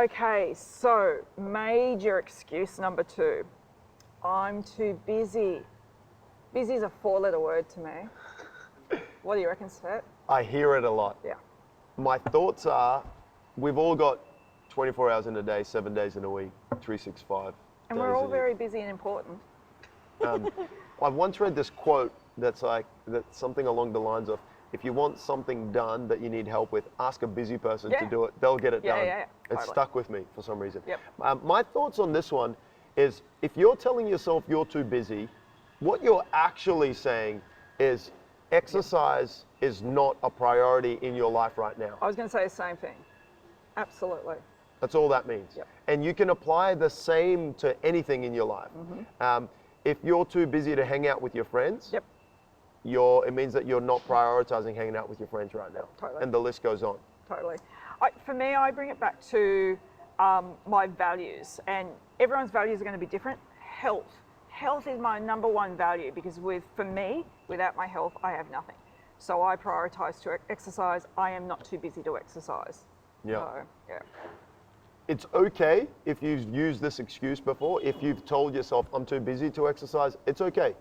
Okay, so major excuse number 2. I'm too busy. Busy is a 4-letter word to me. What do you reckon, Svet? I hear it a lot. Yeah. My thoughts are, we've all got 24 hours in a day, 7 days in a week, 365. And we're all very busy and important. I once read this quote that's something along the lines of, if you want something done that you need help with, ask a busy person to do it. They'll get it done. Yeah. It's Totally. stuck with me for some reason. Yep. My thoughts on this one is, if you're telling yourself you're too busy, what you're actually saying is exercise is not a priority in your life right now. I was going to say the same thing. Absolutely. That's all that means. Yep. And you can apply the same to anything in your life. If you're too busy to hang out with your friends, Yep. it means that you're not prioritizing hanging out with your friends right now. Totally. And the list goes on. Totally. For me, I bring it back to my values, and everyone's values are going to be different. Health. Health is my number one value, because for me, without my health, I have nothing. So I prioritize to exercise. I am not too busy to exercise. Yeah. So, yeah. It's okay if you've used this excuse before. If you've told yourself, I'm too busy to exercise, it's okay.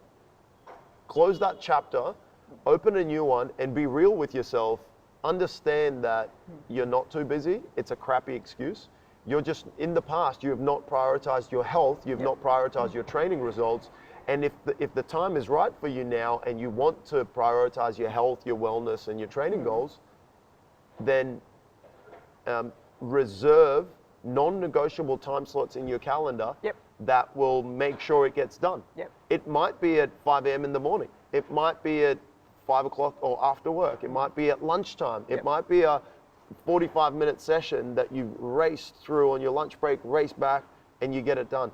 Close that chapter, open a new one, and be real with yourself. Understand that you're not too busy. It's a crappy excuse. You're just, in the past, you have not prioritized your health. You've not prioritized your training results. And if the time is right for you now and you want to prioritize your health, your wellness, and your training goals, then reserve non-negotiable time slots in your calendar that will make sure it gets done. It might be at 5 a.m. in the morning. It might be at 5 o'clock or after work. It might be at lunchtime. It might be a 45-minute session that you race through on your lunch break, race back, and you get it done.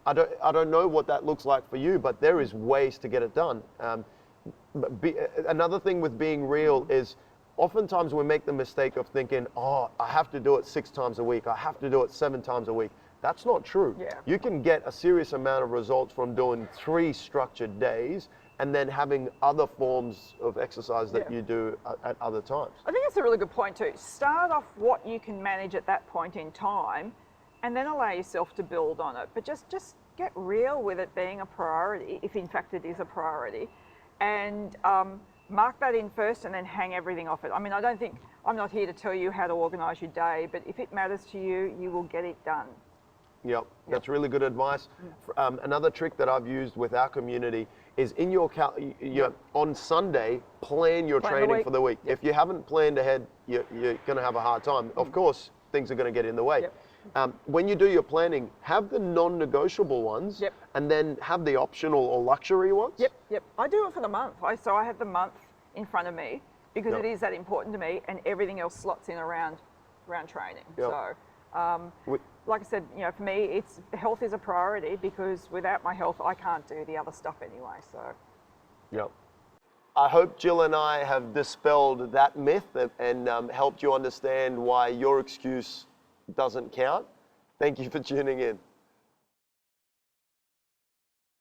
I don't know what that looks like for you, but there is ways to get it done. Another thing with being real is, oftentimes we make the mistake of thinking, oh, I have to do it 6 times a week. I have to do it 7 times a week. That's not true. You can get a serious amount of results from doing 3 structured days and then having other forms of exercise that you do at other times. I think that's a really good point too. Start off what you can manage at that point in time, and then allow yourself to build on it. But just get real with it being a priority, if in fact it is a priority, and mark that in first and then hang everything off it. I mean, I'm not here to tell you how to organise your day, but if it matters to you, you will get it done. Yep, that's really good advice. Another trick that I've used with our community is in your on Sunday, plan your training for the week. If you haven't planned ahead, you're going to have a hard time. Of course, things are going to get in the way. When you do your planning, have the non-negotiable ones and then have the optional or luxury ones. I do it for the month. So I have the month in front of me, because it is that important to me, and everything else slots in around training. So, like I said, for me, health is a priority, because without my health, I can't do the other stuff anyway. So. I hope Jill and I have dispelled that myth and helped you understand why your excuse doesn't count. Thank you for tuning in.